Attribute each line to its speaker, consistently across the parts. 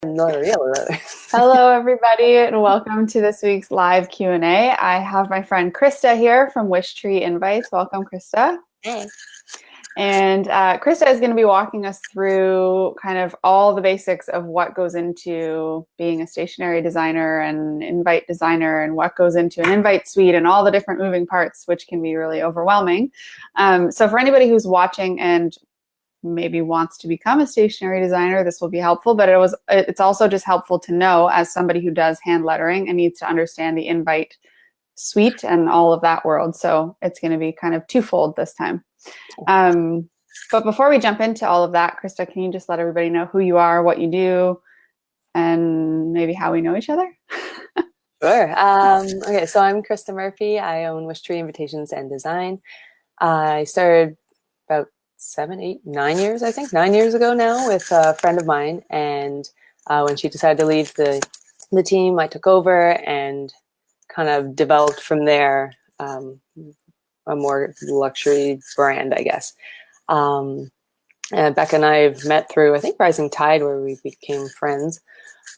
Speaker 1: Not real.
Speaker 2: Hello, everybody, and welcome to this week's live Q&A. I have my friend Krista here from Wish Tree Invites. Welcome, Krista.
Speaker 1: Hey.
Speaker 2: And Krista is going to be walking us through kind of all the basics of what goes into being a stationery designer and invite designer and what goes into an invite suite and all the different moving parts, which can be really overwhelming. So for anybody who's watching and maybe wants to become a stationery designer, this will be helpful, but it's also just helpful to know as somebody who does hand lettering and needs to understand the invite suite and all of that world. So it's going to be kind of twofold this time. But before we jump into all of that, Krista, can you just let everybody know who you are, what you do, and maybe how we know each other?
Speaker 1: Sure. Okay, so I'm Krista Murphy. I own Wish Tree Invitations and Design. I started about 9 years, I think, 9 years ago now with a friend of mine. And when she decided to leave the team, I took over and kind of developed from there a more luxury brand, I guess. And Becca and I have met through, I think, Rising Tide, where we became friends.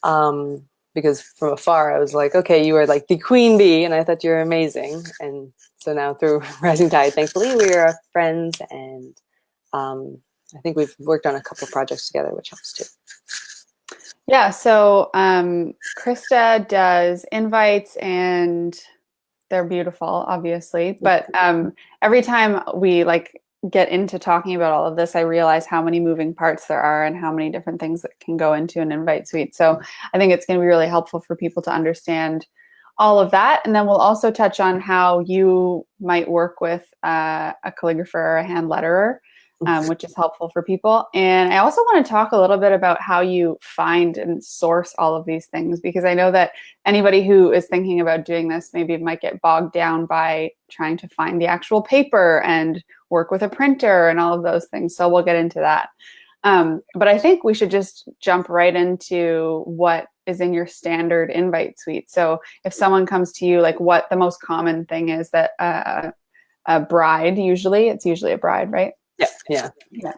Speaker 1: Because from afar, I was like, okay, you are like the queen bee, and I thought you were amazing. And so now through Rising Tide, thankfully, we are friends, and I think we've worked on a couple of projects together, which helps too.
Speaker 2: Yeah, so Krista does invites and they're beautiful, obviously. But every time we get into talking about all of this, I realize how many moving parts there are and how many different things that can go into an invite suite. So I think it's going to be really helpful for people to understand all of that. And then we'll also touch on how you might work with a calligrapher or a hand letterer, which is helpful for people. And I also want to talk a little bit about how you find and source all of these things, because I know that anybody who is thinking about doing this maybe might get bogged down by trying to find the actual paper and work with a printer and all of those things. So we'll get into that. But I think we should just jump right into what is in your standard invite suite. So if someone comes to you, like what the most common thing is that a bride, it's usually a bride, right?
Speaker 1: Yeah.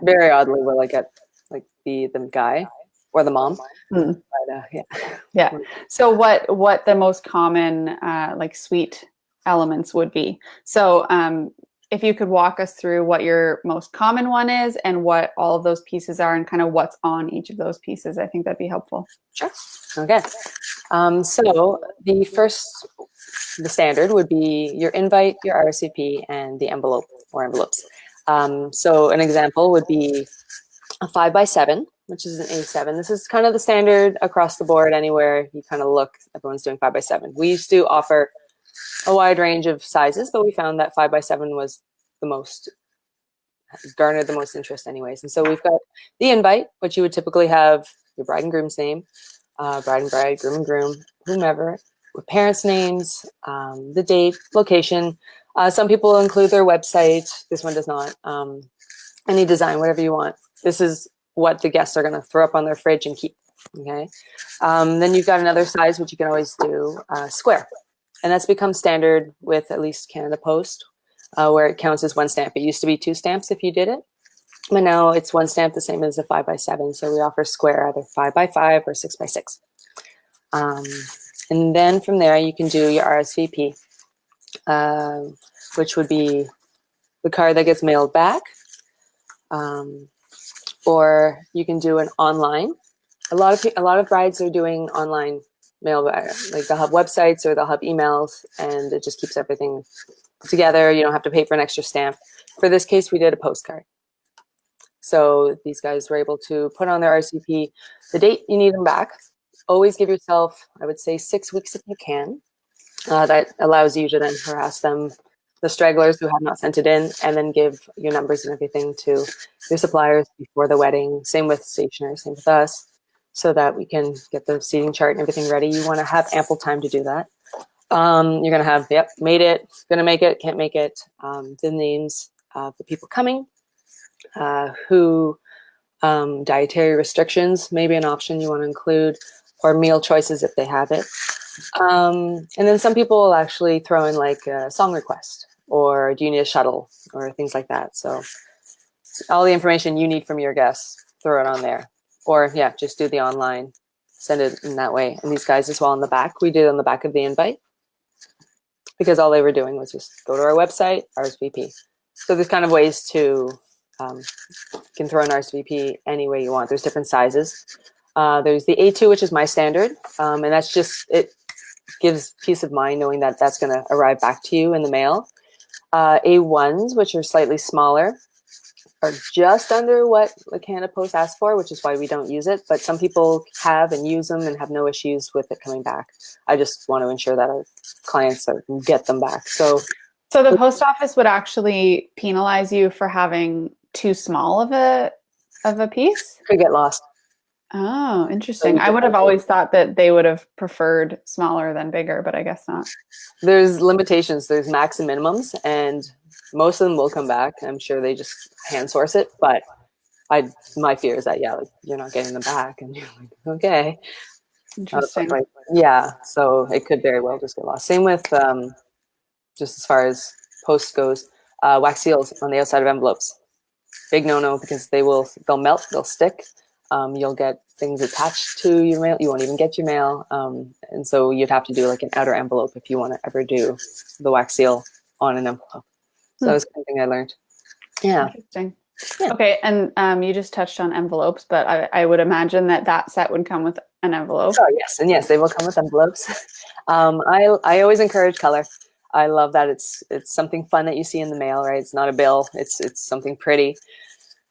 Speaker 1: Very oddly, we'll get like the guy or the mom. But,
Speaker 2: yeah. So what the most common suite elements would be. So if you could walk us through what your most common one is and what all of those pieces are and kind of what's on each of those pieces, I think that'd be helpful.
Speaker 1: Sure. Okay. So the standard would be your invite, your RSVP, and the envelope or envelopes. So an example would be a 5x7, which is an A7. This is kind of the standard across the board. Anywhere you kind of look, everyone's doing 5x7. We used to offer a wide range of sizes, but we found that 5x7 was garnered the most interest anyways. And so we've got the invite, which you would typically have your bride and groom's name, bride and bride, groom and groom, whomever, with parents' names, the date, location. Some people include their website. This one does not. Any design, whatever you want. This is what the guests are going to throw up on their fridge and keep. Okay. Then you've got another size, which you can always do square. And that's become standard with at least Canada Post, where it counts as one stamp. It used to be 2 stamps if you did it. But now it's 1 stamp, the same as the 5x7. So we offer square, either 5x5 or 6x6. And then from there, you can do your RSVP, which would be the card that gets mailed back. Or you can do an online. A lot of brides are doing online mail back. Like they'll have websites or they'll have emails, and it just keeps everything together. You don't have to pay for an extra stamp. For this case, we did a postcard. So these guys were able to put on their RSVP the date you need them back. Always give yourself, I would say, 6 weeks if you can. That allows you to then harass them, the stragglers who have not sent it in, and then give your numbers and everything to your suppliers before the wedding. Same with Stationery, same with us, so that we can get the seating chart and everything ready. You want to have ample time to do that. You're going to have, made it, going to make it, can't make it, the names of the people coming, who dietary restrictions may be an option you want to include, or meal choices if they have it. And then some people will actually throw in like a song request, or do you need a shuttle, or things like that. So all the information you need from your guests, throw it on there. Or just do the online send it in that way. And these guys as well on the back, we did on the back of the invite, because all they were doing was just go to our website, RSVP. So there's kind of ways to, you can throw an RSVP any way you want. There's different sizes. There's the A2, which is my standard. And that's just, it gives peace of mind knowing that that's going to arrive back to you in the mail. A1s, which are slightly smaller, are just under what the Canada Post asks for, which is why we don't use it. But some people have and use them and have no issues with it coming back. I just want to ensure that our clients get them back. So
Speaker 2: the post office would actually penalize you for having too small of a piece?
Speaker 1: could get lost.
Speaker 2: Oh, interesting. I would have always thought that they would have preferred smaller than bigger, but I guess not.
Speaker 1: There's limitations. There's max and minimums, and most of them will come back. I'm sure they just hand source it, but my fear is that, like, you're not getting them back, and you're like, okay.
Speaker 2: Interesting.
Speaker 1: Yeah, so it could very well just get lost. Same with, just as far as post goes, wax seals on the outside of envelopes. Big no-no, because they'll melt, they'll stick. You'll get things attached to your mail. You won't even get your mail. And so you'd have to do like an outer envelope if you want to ever do the wax seal on an envelope. So that was something I learned. Yeah.
Speaker 2: Interesting.
Speaker 1: Yeah.
Speaker 2: Okay. And you just touched on envelopes, but I would imagine that set would come with an envelope.
Speaker 1: Oh, yes. And yes, they will come with envelopes. I always encourage color. I love that it's something fun that you see in the mail, right? It's not a bill. It's something pretty.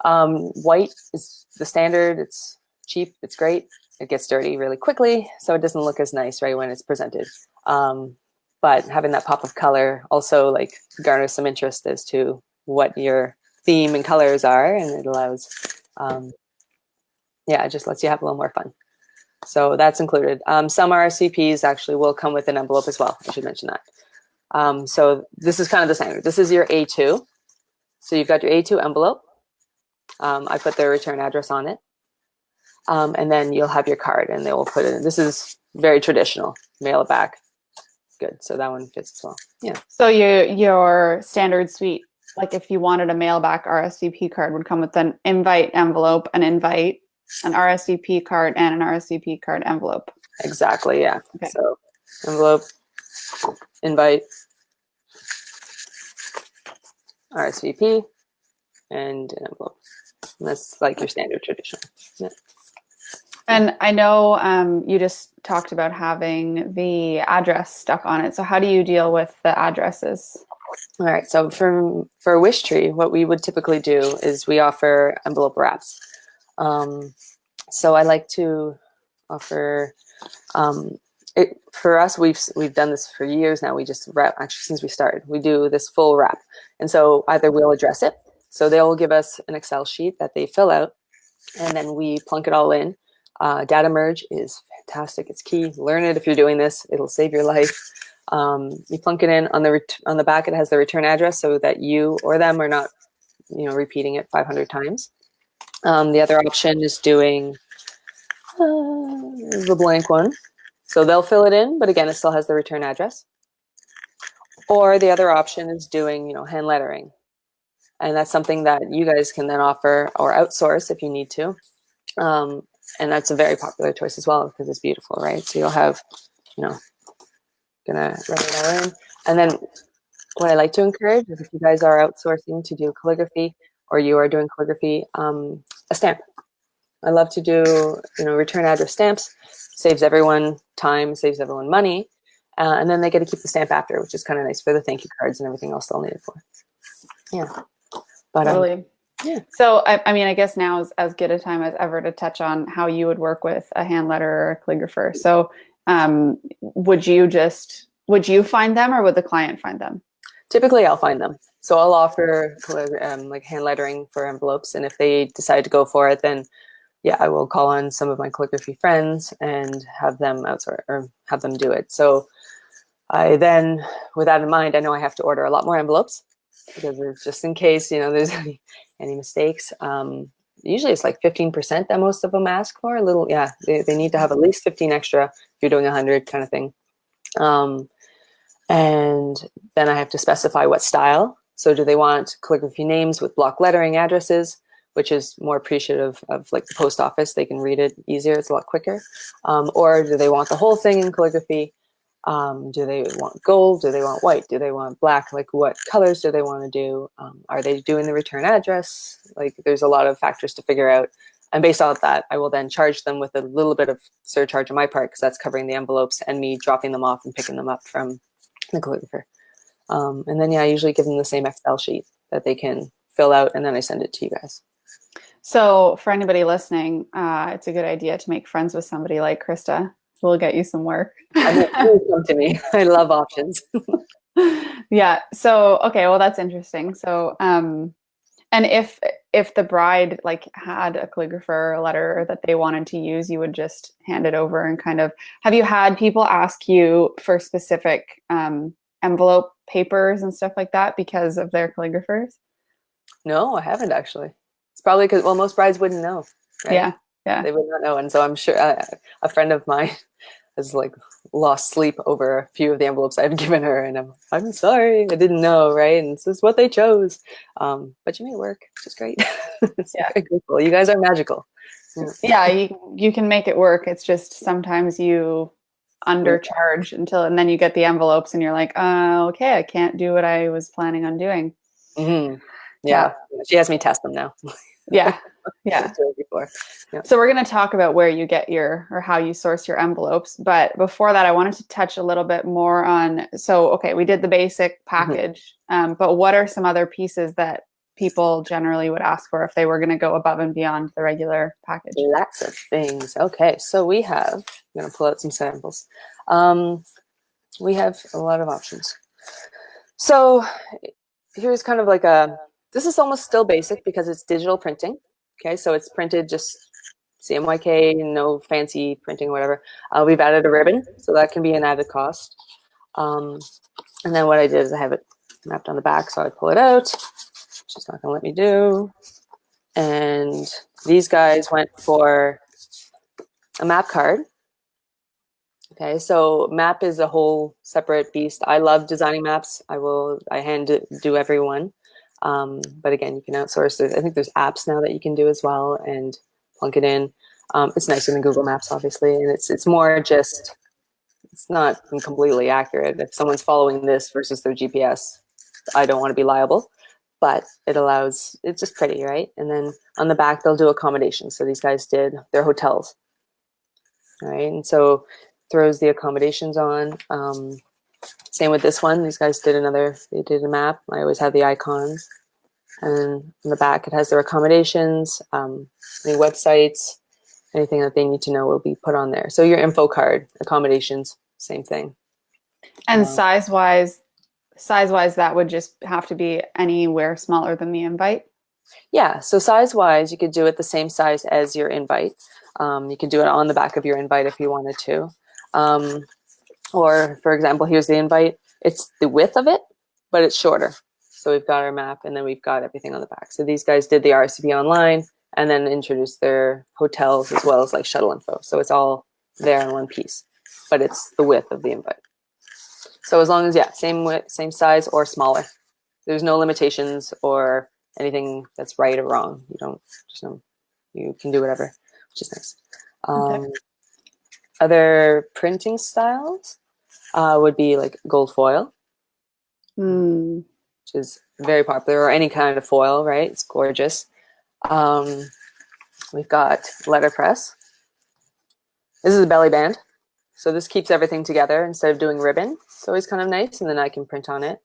Speaker 1: White is the standard. It's cheap. It's great. It gets dirty really quickly, so it doesn't look as nice right when it's presented. But having that pop of color also like garners some interest as to what your theme and colors are, and it allows, it just lets you have a little more fun. So that's included. Some RSVPs actually will come with an envelope as well. I should mention that. So this is kind of the standard. This is your A2. So you've got your A2 envelope. I put their return address on it. And then you'll have your card, and they will put it in. This is very traditional. Mail it back. Good. So that one fits as well. Yeah.
Speaker 2: So your standard suite, like if you wanted a mail back RSVP card, would come with an invite envelope, an invite, an RSVP card, and an RSVP card envelope.
Speaker 1: Exactly. Yeah.
Speaker 2: Okay.
Speaker 1: So envelope, invite, RSVP, and an envelope. And that's like your standard traditional. Yeah.
Speaker 2: And I know you just talked about having the address stuck on it. So how do you deal with the addresses?
Speaker 1: All right. So for Wish Tree, what we would typically do is we offer envelope wraps. So I like to offer it for us. We've done this for years now. We just wrap, actually since we started. We do this full wrap, and so either we'll address it. So they'll give us an Excel sheet that they fill out, and then we plunk it all in. Data merge is fantastic. It's key. Learn it if you're doing this. It'll save your life. You plunk it in on the back. It has the return address so that you or them are not, repeating it 500 times. The other option is doing the blank one. So they'll fill it in, but again, it still has the return address. Or the other option is doing, hand lettering. And that's something that you guys can then offer or outsource if you need to. And that's a very popular choice as well because it's beautiful, right? So you'll have, gonna write it all in. And then what I like to encourage is if you guys are outsourcing to do calligraphy or you are doing calligraphy, a stamp. I love to do, return address stamps. Saves everyone time, saves everyone money. And then they get to keep the stamp after, which is kind of nice for the thank you cards and everything else they'll need it for. Yeah. But,
Speaker 2: totally.
Speaker 1: Yeah.
Speaker 2: So, I mean, I guess now is as good a time as ever to touch on how you would work with a hand letterer or a calligrapher. So, would you find them or would the client find them?
Speaker 1: Typically, I'll find them. So I'll offer like hand lettering for envelopes. And if they decide to go for it, then I will call on some of my calligraphy friends and have them outsource or have them do it. So I then, with that in mind, I know I have to order a lot more envelopes because it's just in case, there's any mistakes. Usually it's like 15% that most of them ask for. They need to have at least 15 extra if you're doing 100 kind of thing. And then I have to specify what style. So do they want calligraphy names with block lettering addresses, which is more appreciative of like the post office. They can read it easier. It's a lot quicker. Or do they want the whole thing in calligraphy? Do they want gold? Do they want white? Do they want black? Like what colors do they want to do? Are they doing the return address? Like there's a lot of factors to figure out. And based on that, I will then charge them with a little bit of surcharge on my part because that's covering the envelopes and me dropping them off and picking them up from the calligrapher. And then, yeah, I usually give them the same Excel sheet that they can fill out, and then I send it to you guys.
Speaker 2: So for anybody listening, it's a good idea to make friends with somebody like Krista who will get you some work.
Speaker 1: I mean, please come to me. I love options.
Speaker 2: Yeah. So, okay. Well, that's interesting. So, and if the bride like had a calligrapher, a letter that they wanted to use, you would just hand it over and kind of, have you had people ask you for specific envelope papers and stuff like that because of their calligraphers?
Speaker 1: No, I haven't actually. It's probably because, well, most brides wouldn't know, right?
Speaker 2: Yeah. Yeah.
Speaker 1: They would not know. And so I'm sure a friend of mine has like lost sleep over a few of the envelopes I've given her, and I'm sorry, I didn't know, right? And this is what they chose. But you made it work, which is great. It's
Speaker 2: Yeah.
Speaker 1: very grateful. You guys are magical.
Speaker 2: Yeah, you can make it work. It's just sometimes you undercharge and then you get the envelopes and you're like, okay, I can't do what I was planning on doing.
Speaker 1: Mm-hmm. Yeah. She has me test them now.
Speaker 2: Yeah. Yeah.
Speaker 1: Before. Yeah.
Speaker 2: So we're going to talk about where you get or how you source your envelopes. But before that, I wanted to touch a little bit more on, so, okay, we did the basic package, but what are some other pieces that people generally would ask for if they were going to go above and beyond the regular package?
Speaker 1: Lots of things. Okay. So we have, I'm going to pull out some samples. We have a lot of options. So here's kind of like this is almost still basic because it's digital printing. Okay, so it's printed just CMYK, no fancy printing or whatever. We've added a ribbon, so that can be an added cost. And then what I did is I have it mapped on the back, so I pull it out. She's not going to let me do. And these guys went for a map card. Okay, so map is a whole separate beast. I love designing maps. I hand do every one. But again, you can outsource. I think there's apps now that you can do as well and plunk it in. It's nicer than Google Maps, obviously, and it's more just, it's not completely accurate. If someone's following this versus their GPS, I don't want to be liable, but it's just pretty, right? And then on the back, they'll do accommodations. So these guys did their hotels, right? And so throws the accommodations on. Same with this one. These guys did they did a map. I always have the icons. And in the back, it has their accommodations, any websites, anything that they need to know will be put on there. So your info card, accommodations, same thing.
Speaker 2: And size-wise, that would just have to be anywhere smaller than the invite?
Speaker 1: Yeah, so size-wise, you could do it the same size as your invite. You can do it on the back of your invite if you wanted to. Or, for example, here's the invite. It's the width of it, but it's shorter. So we've got our map, and then we've got everything on the back. So these guys did the RSVP online and then introduced their hotels as well as like shuttle info. So it's all there in one piece, but it's the width of the invite. So as long as, same width, same size or smaller. There's no limitations or anything that's right or wrong. You can do whatever, which is nice.
Speaker 2: Okay.
Speaker 1: Other printing styles would be like gold foil, which is very popular, or any kind of foil, right? It's gorgeous. We've got letterpress. This is a belly band. So this keeps everything together instead of doing ribbon. It's always kind of nice, and then I can print on it.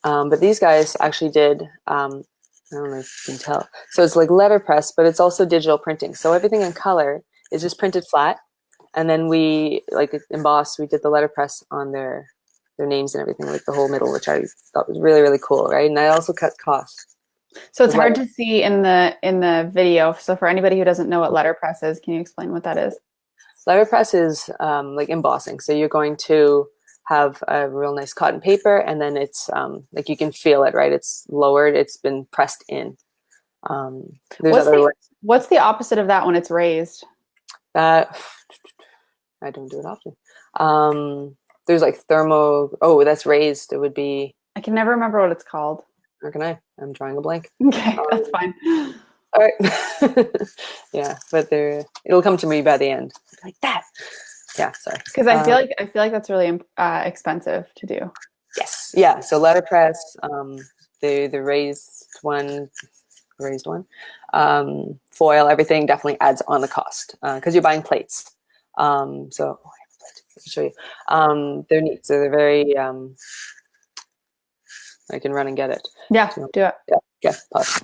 Speaker 1: But these guys actually did, I don't know if you can tell. So it's like letterpress, but it's also digital printing. So everything in color is just printed flat. And then we, like embossed, we did the letterpress on their names and everything, like the whole middle, which I thought was really, really cool, right? And I also cut costs.
Speaker 2: So it's hard to see in the video. So for anybody who doesn't know what letterpress is, can you explain what that is?
Speaker 1: Letterpress is like embossing. So you're going to have a real nice cotton paper, and then it's like you can feel it, right? It's lowered. It's been pressed in.
Speaker 2: What's the opposite of that when it's raised?
Speaker 1: I don't do it often. There's like thermo. Oh, that's raised. It would be.
Speaker 2: I can never remember what it's called.
Speaker 1: How can I? I'm drawing a blank.
Speaker 2: Okay, that's fine.
Speaker 1: All right. Yeah, but it'll come to me by the end. Like that. Yeah, sorry.
Speaker 2: Because I feel like that's really expensive to do.
Speaker 1: Yes. Yeah. So letterpress, the raised one, foil, everything definitely adds on the cost because you're buying plates. So oh, I have a plate. Let me show you. They're neat. So they're very. I can run and get it.
Speaker 2: Yeah,
Speaker 1: So,
Speaker 2: do it.
Speaker 1: yeah. Pause.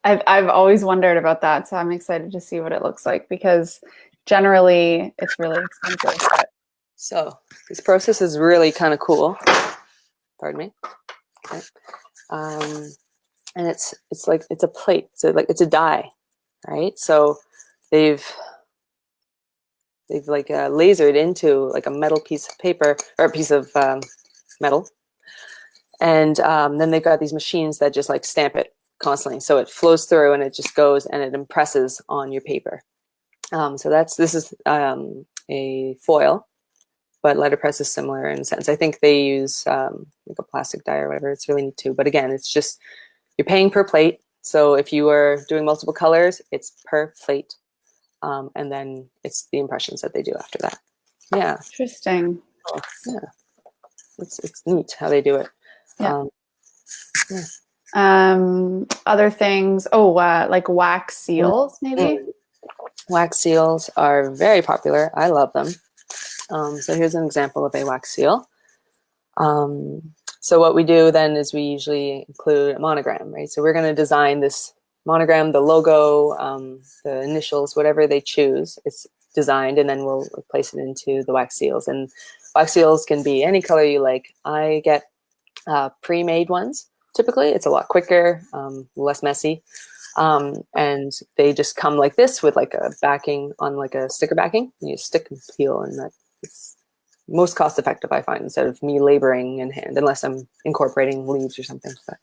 Speaker 2: I've always wondered about that, so I'm excited to see what it looks like because generally it's really expensive. But
Speaker 1: So this process is really kind of cool. Pardon me. Okay. And it's like it's a plate. So like it's a die, right? So they've like lasered into like a metal piece of paper or a piece of metal, and then they've got these machines that just like stamp it constantly, so it flows through and it just goes and it impresses on your paper. So this is a foil, but letterpress is similar in a sense. I think they use like a plastic die or whatever. It's really neat too. But again, it's just you're paying per plate. So if you are doing multiple colors, it's per plate. And then it's the impressions that they do after that. Yeah.
Speaker 2: interesting.
Speaker 1: Yeah. It's neat how they do it.
Speaker 2: Yeah.
Speaker 1: Yeah.
Speaker 2: Other things. Oh, like wax seals, maybe.
Speaker 1: Wax seals are very popular. I love them. So here's an example of a wax seal. So what we do then is we usually include a monogram, right? So we're going to design this monogram, the logo, the initials, whatever they choose. It's designed, and then we'll place it into the wax seals. And wax seals can be any color you like. I get pre-made ones. Typically, it's a lot quicker, less messy. And they just come like this with like a backing on like a sticker backing. You stick and peel, and it's most cost effective, I find, instead of me laboring in hand, unless I'm incorporating leaves or something. But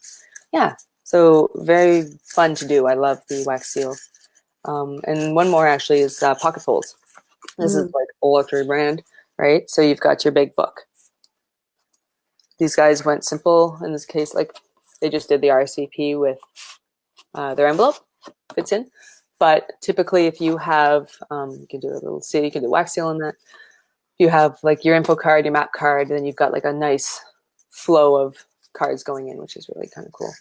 Speaker 1: yeah, so very fun to do. I love the wax seals. And one more actually is pocket folds. This is like a luxury brand, right? So you've got your big book. These guys went simple in this case, like they just did the RCP with their envelope, fits in. But typically, if you have, you can do a little seal, you can do wax seal on that. You have like your info card, your map card, then you've got like a nice flow of cards going in, which is really kind of cool.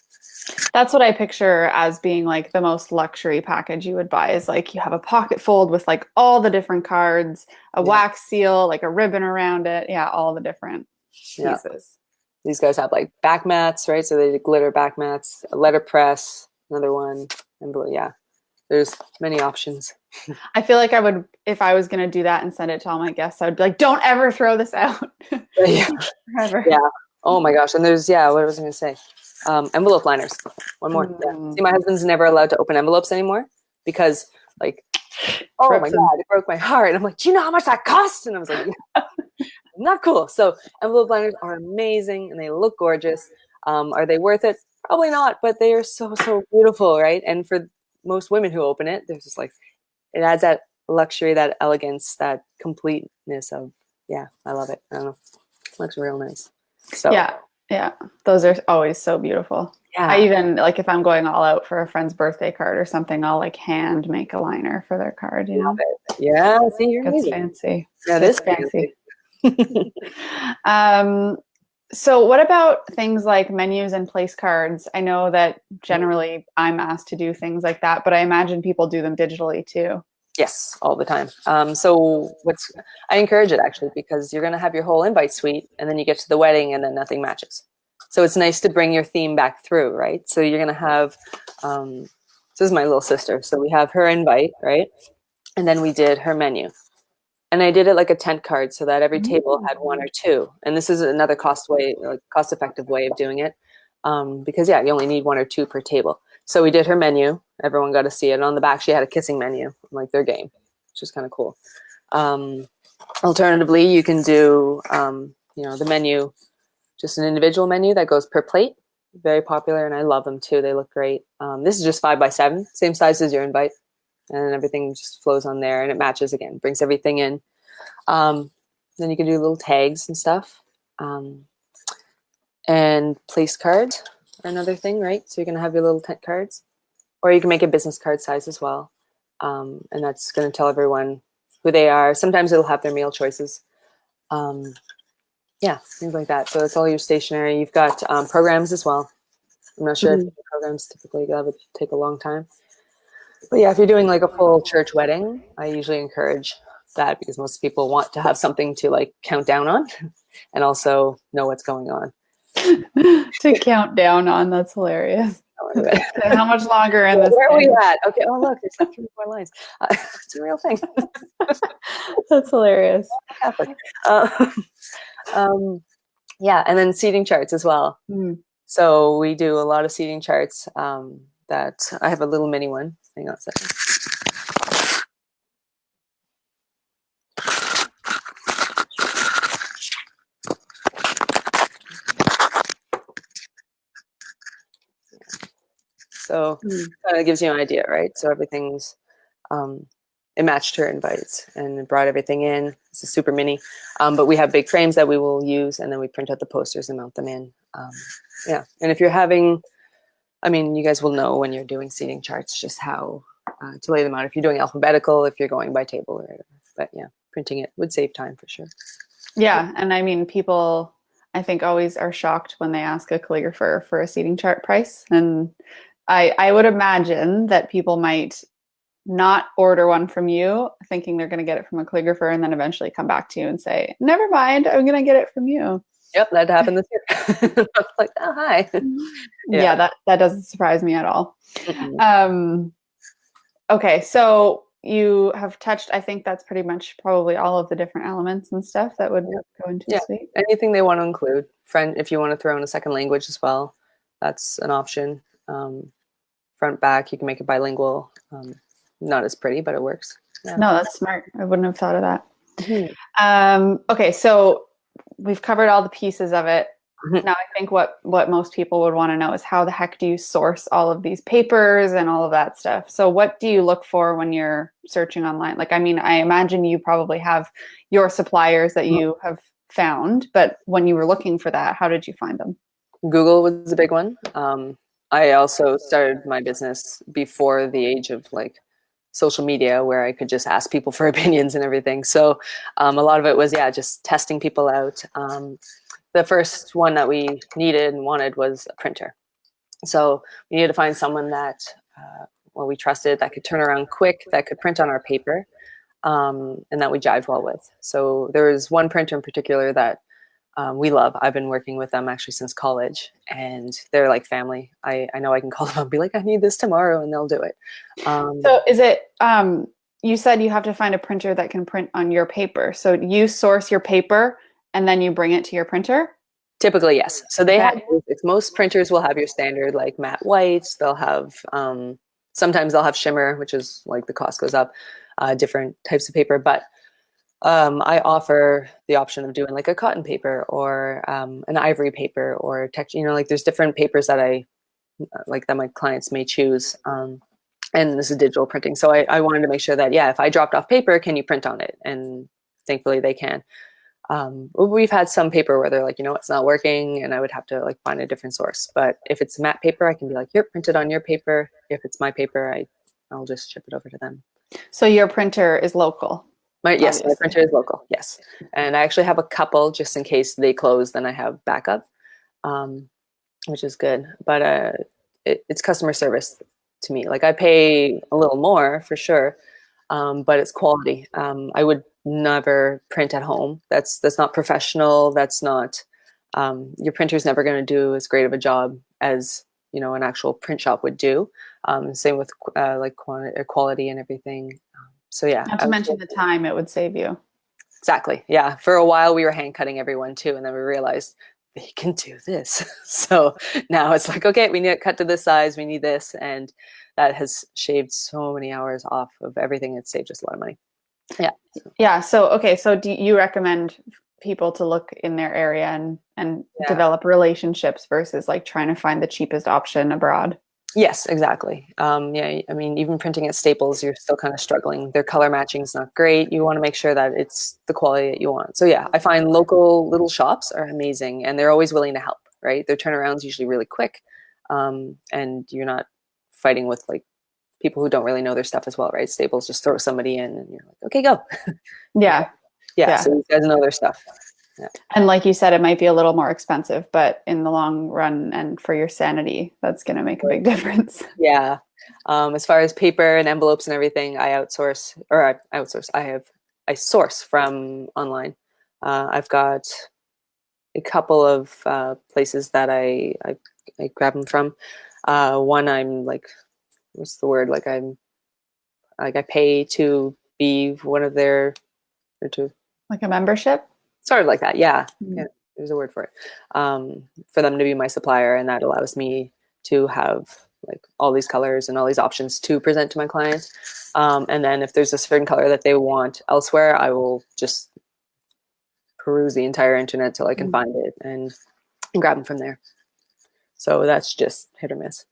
Speaker 2: That's what I picture as being like the most luxury package you would buy is like you have a pocket fold with like all the different cards, a wax seal, like a ribbon around it. Yeah, all the different pieces.
Speaker 1: These guys have like back mats, right? So they did glitter back mats, a letterpress, another one, and yeah, there's many options.
Speaker 2: I feel like I would, if I was going to do that and send it to all my guests, I would be like, don't ever throw this out.
Speaker 1: Yeah.
Speaker 2: Forever.
Speaker 1: Yeah. Oh my gosh. And there's, what was I going to say? Envelope liners. One more. Yeah. See, my husband's never allowed to open envelopes anymore because like, oh my God, it broke my heart. And I'm like, do you know how much that costs? And I was like, yeah. Not cool. So envelope liners are amazing and they look gorgeous. Are they worth it? Probably not, but they are so, so beautiful, right? And for most women who open it, they're just like, it adds that luxury, that elegance, that completeness of, I love it. I don't know. It looks real nice. So
Speaker 2: yeah. Those are always so beautiful. Yeah. I even, like if I'm going all out for a friend's birthday card or something, I'll like hand make a liner for their card, you know?
Speaker 1: Yeah, see, you're
Speaker 2: It's fancy.
Speaker 1: Yeah, this fancy.
Speaker 2: So what about things like menus and place cards? I know that generally I'm asked to do things like that, but I imagine people do them digitally too.
Speaker 1: Yes, all the time. So I encourage it actually because you're going to have your whole invite suite and then you get to the wedding and then nothing matches. So it's nice to bring your theme back through, right? So you're going to have, this is my little sister. So we have her invite, right? And then we did her menu. And I did it like a tent card so that every table had one or two. And this is another cost-effective way of doing it because, you only need one or two per table. So we did her menu. Everyone got to see it. And on the back, she had a kissing menu, like their game, which is kind of cool. Alternatively, you can do, the menu, just an individual menu that goes per plate. Very popular, and I love them too. They look great. This is just 5x7, same size as your invite. And everything just flows on there and it matches again, brings everything in. Then you can do little tags and stuff. And place cards. another thing, right? So you're going to have your little tent cards, or you can make a business card size as well. And that's going to tell everyone who they are. Sometimes it'll have their meal choices. Yeah, things like that. So that's all your stationery. You've got programs as well. I'm not sure if programs typically that would take a long time. But yeah, if you're doing like a full church wedding, I usually encourage that because most people want to have something to like count down on and also know what's going on.
Speaker 2: To count down on, that's hilarious. How much longer in this?
Speaker 1: Where are we at? Okay. Oh, look, there's like 3 more lines. It's a real thing.
Speaker 2: That's hilarious.
Speaker 1: Catholic. Yeah, and then seating charts as well. So we do a lot of seating charts. That I have a little mini one. Hang on a second. So kind of gives you an idea, right? So everything's, it matched her invites and it brought everything in. It's a super mini, but we have big frames that we will use, and then we print out the posters and mount them in. Yeah, and if you're having, I mean, you guys will know when you're doing seating charts just how to lay them out. If you're doing alphabetical, if you're going by table or whatever. But yeah, printing it would save time for sure.
Speaker 2: Yeah, and I mean, people, I think, always are shocked when they ask a calligrapher for a seating chart price. And I would imagine that people might not order one from you thinking they're going to get it from a calligrapher and then eventually come back to you and say, never mind, I'm going to get it from you.
Speaker 1: Yep, that happened this year. Like, oh, hi.
Speaker 2: Yeah, that doesn't surprise me at all. Okay, so you have touched, I think that's pretty much probably all of the different elements and stuff that would go into the suite.
Speaker 1: Anything they want to include. If you want to throw in a second language as well, that's an option. Front, back, you can make it bilingual. Not as pretty, but it works. Yeah.
Speaker 2: No, that's smart. I wouldn't have thought of that. Okay, so we've covered all the pieces of it. Now I think what most people would want to know is how the heck do you source all of these papers and all of that stuff? So what do you look for when you're searching online? Like, I mean, I imagine you probably have your suppliers that you have found, but when you were looking for that, how did you find them?
Speaker 1: Google was a big one. I also started my business before the age of like social media where I could just ask people for opinions and everything. So a lot of it was, just testing people out. The first one that we needed and wanted was a printer. So we needed to find someone that, we trusted, that could turn around quick, that could print on our paper, and that we jived well with. So there was one printer in particular that we love. I've been working with them actually since college, and they're like family. I know I can call them up and be like, I need this tomorrow, and they'll do it.
Speaker 2: So is it, you said you have to find a printer that can print on your paper. So you source your paper and then you bring it to your printer?
Speaker 1: Typically, yes. So they have, most printers will have your standard like matte whites. They'll have, sometimes they'll have shimmer, which is like the cost goes up, different types of paper. But I offer the option of doing like a cotton paper or an ivory paper or texture, like there's different papers that I like that my clients may choose. And this is digital printing. So I wanted to make sure that, if I dropped off paper, can you print on it? And thankfully they can. We've had some paper where they're like, it's not working, and I would have to like find a different source. But if it's matte paper, I can be like, here, print it on your paper. If it's my paper, I'll just ship it over to them.
Speaker 2: So your printer is local?
Speaker 1: Yes, my printer is local. Yes. And I actually have a couple just in case they close, then I have backup, which is good. But it's customer service to me. Like I pay a little more for sure, but it's quality. I would never print at home. That's not professional. That's not, your printer's never going to do as great of a job as, an actual print shop would do. Same with like quality and everything. So yeah.
Speaker 2: Not to mention the time it would save you.
Speaker 1: Exactly. Yeah. For a while we were hand cutting everyone too. And then we realized they can do this. So now it's like, okay, we need to cut to this size. We need this. And that has shaved so many hours off of everything. It saved us a lot of money. Yeah.
Speaker 2: Yeah. So, okay. So do you recommend people to look in their area and develop relationships versus like trying to find the cheapest option abroad?
Speaker 1: Yes, exactly. I mean, even printing at Staples, you're still kind of struggling. Their color matching is not great. You want to make sure that it's the quality that you want. So I find local little shops are amazing, and they're always willing to help, right? Their turnaround's usually really quick. and you're not fighting with like people who don't really know their stuff as well, right? Staples just throw somebody in and you're like, okay, go.
Speaker 2: Yeah.
Speaker 1: Yeah. So these guys know their stuff. Yeah.
Speaker 2: And like you said, it might be a little more expensive, but in the long run and for your sanity, that's going to make a big difference.
Speaker 1: Yeah. As far as paper and envelopes and everything, I source from online. I've got a couple of places that I grab them from. One I'm like, what's the word? Like I pay to be one of their, or to
Speaker 2: Like a membership?
Speaker 1: sort of like that. Yeah.
Speaker 2: Mm-hmm.
Speaker 1: Yeah. There's a word for it. For them to be my supplier, and that allows me to have like all these colors and all these options to present to my clients. And then if there's a certain color that they want elsewhere, I will just peruse the entire internet till I can find it and grab them from there. So that's just hit or miss.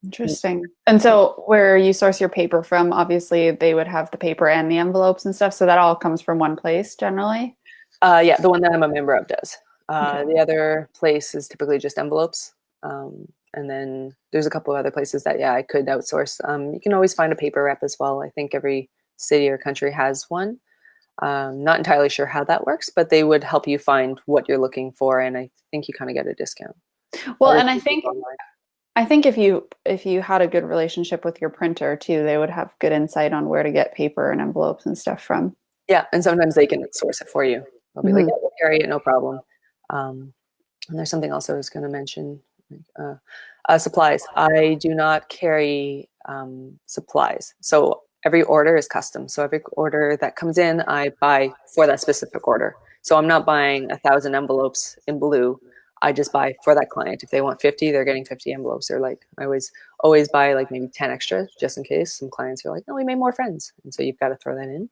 Speaker 2: Interesting. And so where you source your paper from, obviously they would have the paper and the envelopes and stuff. So that all comes from one place generally?
Speaker 1: Yeah, the one that I'm a member of does.
Speaker 2: Okay.
Speaker 1: The other place is typically just envelopes. And then there's a couple of other places that, yeah, I could outsource. You can always find a paper rep as well. I think every city or country has one. Not entirely sure how that works, but they would help you find what you're looking for. And I think you kind of get a discount.
Speaker 2: Well, and I think if you had a good relationship with your printer too, they would have good insight on where to get paper and envelopes and stuff from.
Speaker 1: Yeah, and sometimes they can source it for you. They'll be like, yeah, we'll carry it, no problem. And there's something else I was going to mention. Supplies. I do not carry supplies. So every order is custom. So every order that comes in, I buy for that specific order. So I'm not buying 1,000 envelopes in blue. I just buy for that client. If they want 50, they're getting 50 envelopes. Or like, I always buy like maybe 10 extra just in case some clients are like, no, we made more friends. And so you've got to throw that in.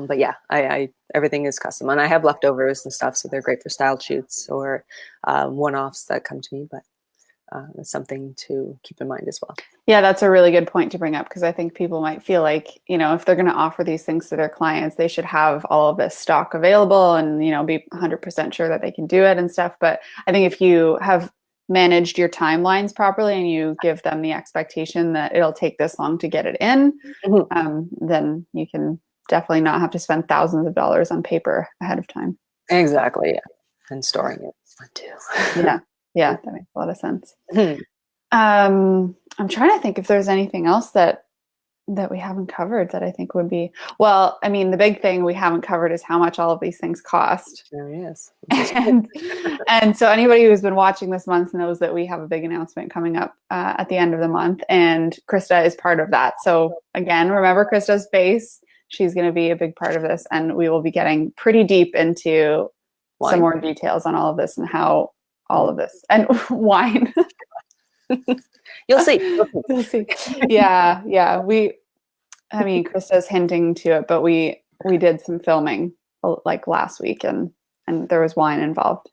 Speaker 1: But yeah, I everything is custom, and I have leftovers and stuff, so they're great for style shoots or one-offs that come to me. But that's something to keep in mind as well.
Speaker 2: Yeah, that's a really good point to bring up, because I think people might feel like, if they're going to offer these things to their clients, they should have all of this stock available and, be 100% sure that they can do it and stuff. But I think if you have managed your timelines properly and you give them the expectation that it'll take this long to get it in, then you can definitely not have to spend thousands of dollars on paper ahead of time.
Speaker 1: Exactly. Yeah. And storing it too.
Speaker 2: Yeah, that makes a lot of sense. I'm trying to think if there's anything else that we haven't covered that I think would be, well, I mean, the big thing we haven't covered is how much all of these things cost.
Speaker 1: There he is.
Speaker 2: And so anybody who's been watching this month knows that we have a big announcement coming up at the end of the month, and Krista is part of that. So again, remember Krista's face. She's going to be a big part of this, and we will be getting pretty deep into some more details on all of this and how all of this, and wine.
Speaker 1: You'll see.
Speaker 2: You'll see. Yeah. Krista's hinting to it, but we did some filming like last week, and there was wine involved.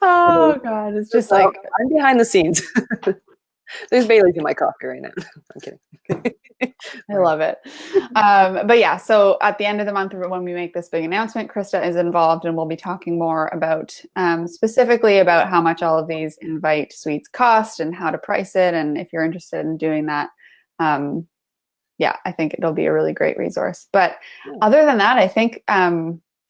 Speaker 2: Oh God, it's just like
Speaker 1: I'm behind the scenes. There's Bailey's in my coffee right now. I'm kidding.
Speaker 2: I love it. But yeah, so at the end of the month, when we make this big announcement, Krista is involved, and we'll be talking more about specifically about how much all of these invite suites cost and how to price it. And if you're interested in doing that, I think it'll be a really great resource. But other than that, I think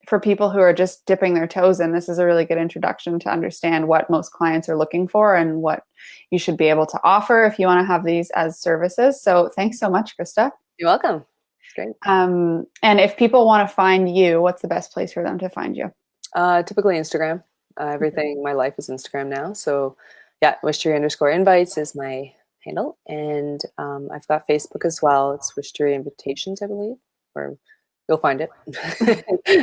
Speaker 2: for people who are just dipping their toes in, this is a really good introduction to understand what most clients are looking for and what you should be able to offer if you want to have these as services. So thanks so much, Krista.
Speaker 1: You're welcome. It's great.
Speaker 2: And if people want to find you, what's the best place for them to find you?
Speaker 1: Typically Instagram. Everything in my life is Instagram now. So yeah, Wistery_invites is my handle. And I've got Facebook as well. It's Wistery Invitations, I believe, or you'll find it.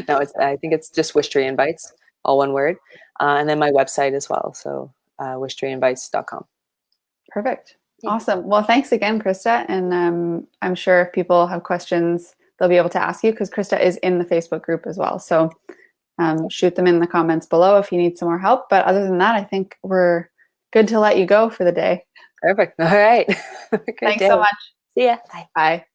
Speaker 1: No, I think it's just Wistery Invites, all one word. And then my website as well. So wisteryinvites.com.
Speaker 2: Perfect. Yeah. Awesome. Well, thanks again, Krista. And I'm sure if people have questions, they'll be able to ask you, because Krista is in the Facebook group as well. So shoot them in the comments below if you need some more help. But other than that, I think we're good to let you go for the day.
Speaker 1: Perfect. All right.
Speaker 2: Thanks so much.
Speaker 1: See ya. Bye.
Speaker 2: Bye.